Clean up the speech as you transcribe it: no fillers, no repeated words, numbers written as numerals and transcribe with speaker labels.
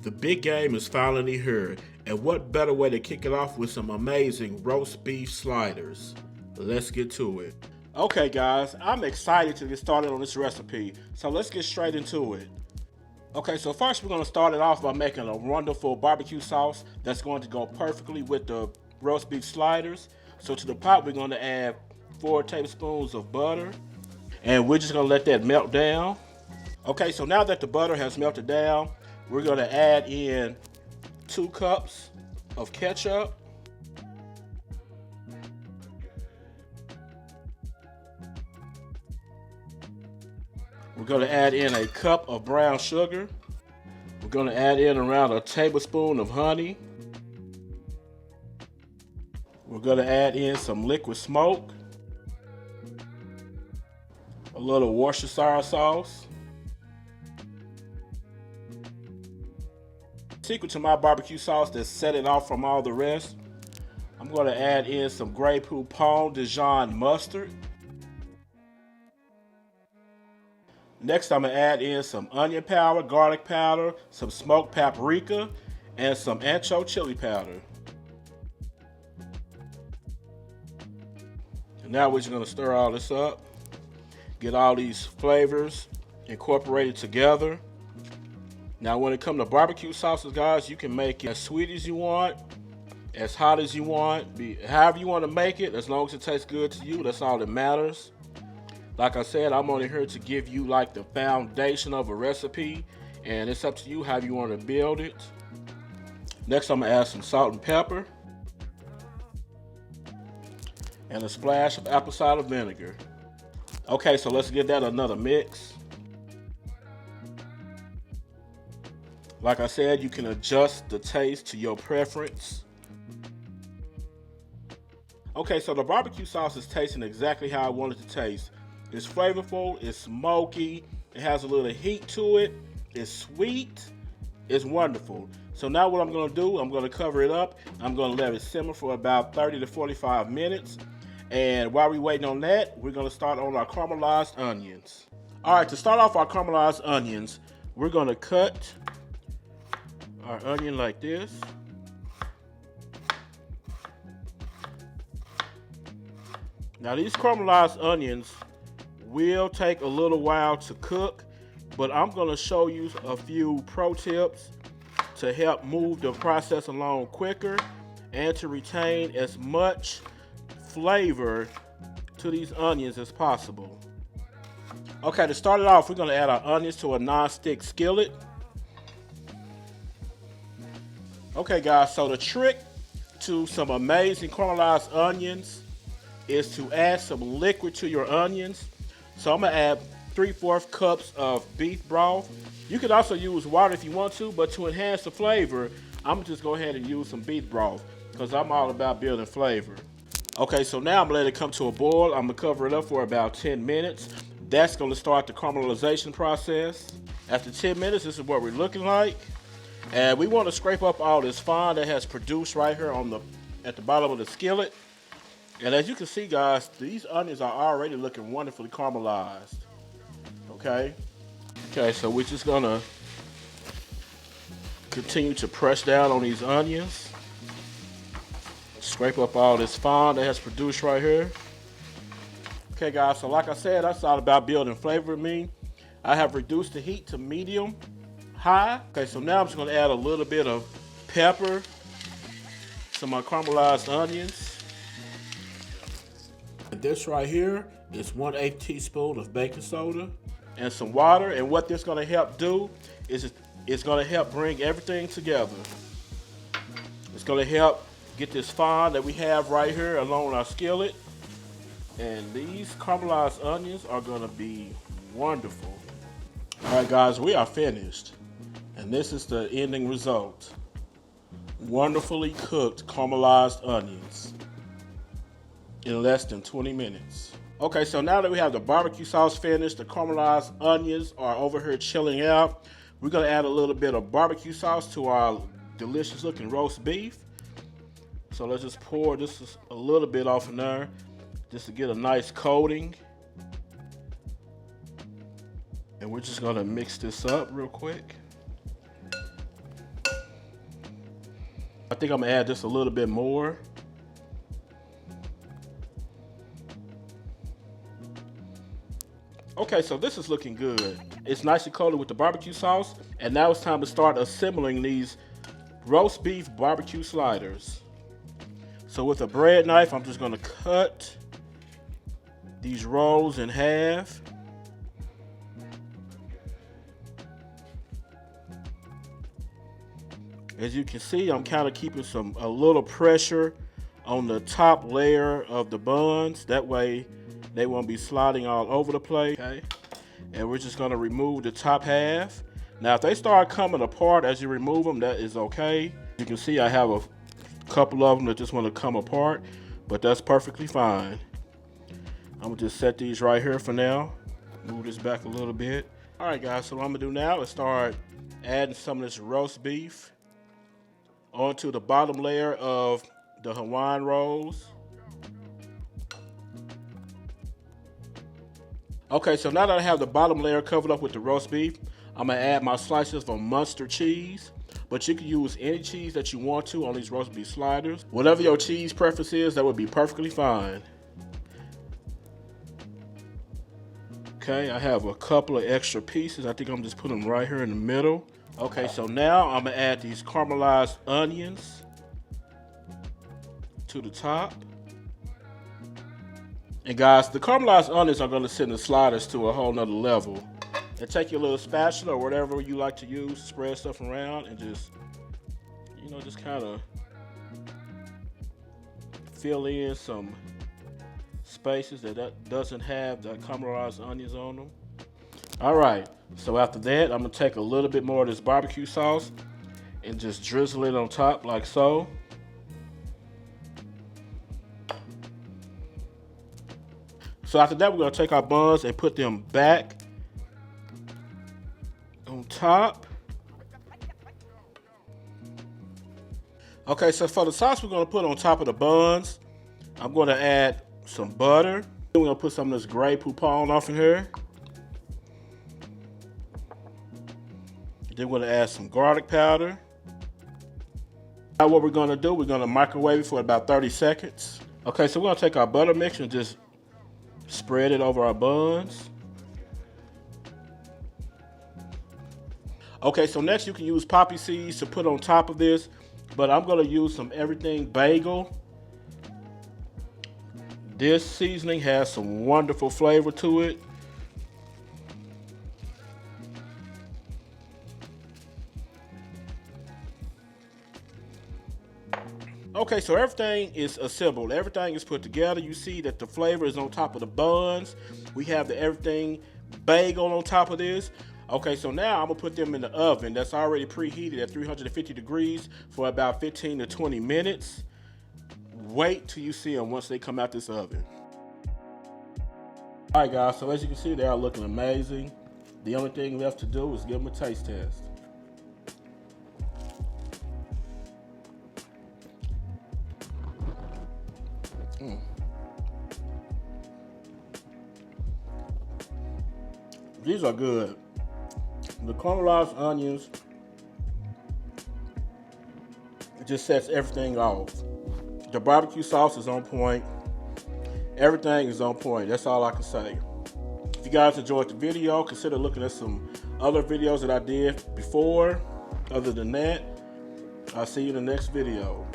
Speaker 1: The big game is finally here, and what better way to kick it off with some amazing roast beef sliders. Let's get to it. Okay guys, I'm excited to get started on this recipe, so let's get straight into it. Okay, so first we're going to start it off by making a wonderful barbecue sauce that's going to go perfectly with the roast beef sliders. So to the pot we're going to add 4 tablespoons of butter, and we're just going to let that melt down. Okay, so now that the butter has melted down, we're going to add in 2 cups of ketchup. We're going to add in a cup of brown sugar. We're going to add in around a tablespoon of honey. We're going to add in some liquid smoke, a little Worcestershire sauce. Secret to my barbecue sauce that set it off from all the rest, I'm going to add in some Grey Poupon Dijon mustard. Next, I'm going to add in some onion powder, garlic powder, some smoked paprika, and some ancho chili powder. And now we're just going to stir all this up, get all these flavors incorporated together. Now when it comes to barbecue sauces, guys, you can make it as sweet as you want, as hot as you want, however you want to make it, as long as it tastes good to you, that's all that matters. Like I said, I'm only here to give you like the foundation of a recipe, and it's up to you how you want to build it. Next, I'm gonna add some salt and pepper, and a splash of apple cider vinegar. Okay, so let's give that another mix. Like I said, you can adjust the taste to your preference. Okay, so the barbecue sauce is tasting exactly how I want it to taste. It's flavorful, it's smoky, it has a little heat to it, it's sweet, it's wonderful. So now what I'm going to do, I'm going to cover it up. I'm going to let it simmer for about 30 to 45 minutes. And while we're waiting on that, we're going to start on our caramelized onions. All right, to start off our caramelized onions, we're going to cut our onion like this. Now these caramelized onions will take a little while to cook, but I'm going to show you a few pro tips to help move the process along quicker and to retain as much flavor to these onions as possible. Okay, to start it off, we're going to add our onions to a non-stick skillet. Okay guys, so the trick to some amazing caramelized onions is to add some liquid to your onions. So I'm going to add 3/4 cups of beef broth. You could also use water if you want to, but to enhance the flavor, I'm going to just go ahead and use some beef broth because I'm all about building flavor. Okay, so now I'm going to let it come to a boil. I'm going to cover it up for about 10 minutes. That's going to start the caramelization process. After 10 minutes, this is what we're looking like. And we want to scrape up all this fond that has produced right here at the bottom of the skillet. And as you can see, guys, these onions are already looking wonderfully caramelized. Okay, so we're just gonna continue to press down on these onions. Scrape up all this fond that has produced right here. Okay, guys, so like I said, that's all about building flavor with me. I have reduced the heat to medium high. Okay, so now I'm just gonna add a little bit of pepper to my caramelized onions. This right here is 1/8 teaspoon of baking soda and some water. And what this is going to help do is it's going to help bring everything together. It's going to help get this fond that we have right here along our skillet. And these caramelized onions are going to be wonderful. All right, guys, we are finished. And this is the ending result. Wonderfully cooked caramelized onions in less than 20 minutes. Okay, so now that we have the barbecue sauce finished, the caramelized onions are over here chilling out. We're gonna add a little bit of barbecue sauce to our delicious looking roast beef. So let's just pour this a little bit off in there just to get a nice coating. And we're just gonna mix this up real quick. I think I'm gonna add just a little bit more. Okay, so this is looking good. It's nicely coated with the barbecue sauce, and now it's time to start assembling these roast beef barbecue sliders. So with a bread knife, I'm just gonna cut these rolls in half. As you can see, I'm kind of keeping a little pressure on the top layer of the buns. That way they won't be sliding all over the place. Okay. And we're just gonna remove the top half. Now, if they start coming apart as you remove them, that is okay. You can see I have a couple of them that just want to come apart, but that's perfectly fine. I'm gonna just set these right here for now. Move this back a little bit. All right, guys, so what I'm gonna do now is start adding some of this roast beef onto the bottom layer of the Hawaiian rolls. Okay, so now that I have the bottom layer covered up with the roast beef, I'm gonna add my slices of Munster cheese, but you can use any cheese that you want to on these roast beef sliders. Whatever your cheese preference is, that would be perfectly fine. Okay, I have a couple of extra pieces. I think I'm just putting them right here in the middle. Okay, so now I'm gonna add these caramelized onions to the top. And guys, the caramelized onions are gonna send the sliders to a whole nother level. And take your little spatula or whatever you like to use, spread stuff around and just, you know, just kind of fill in some spaces that doesn't have the caramelized onions on them. All right, so after that, I'm gonna take a little bit more of this barbecue sauce and just drizzle it on top like so. So after that, we're gonna take our buns and put them back on top. Okay, so for the sauce we're gonna put on top of the buns, I'm gonna add some butter. Then we're gonna put some of this gray poupon off in here. Then we're gonna add some garlic powder. Now what we're gonna do, we're gonna microwave it for about 30 seconds. Okay, so we're gonna take our butter mix and just spread it over our buns. Okay, so next you can use poppy seeds to put on top of this, but I'm gonna use some everything bagel. This seasoning has some wonderful flavor to it. Okay, so everything is assembled. Everything is put together. You see that the flavor is on top of the buns. We have the everything bagel on top of this. Okay, so now I'm gonna put them in the oven that's already preheated at 350 degrees for about 15 to 20 minutes. Wait till you see them once they come out this oven. All right, guys, so as you can see, they are looking amazing. The only thing left to do is give them a taste test. These are good. The caramelized onions, it just sets everything off. The barbecue sauce is on point. Everything is on point. That's all I can say. If you guys enjoyed the video, consider looking at some other videos that I did before. Other than that, I'll see you in the next video.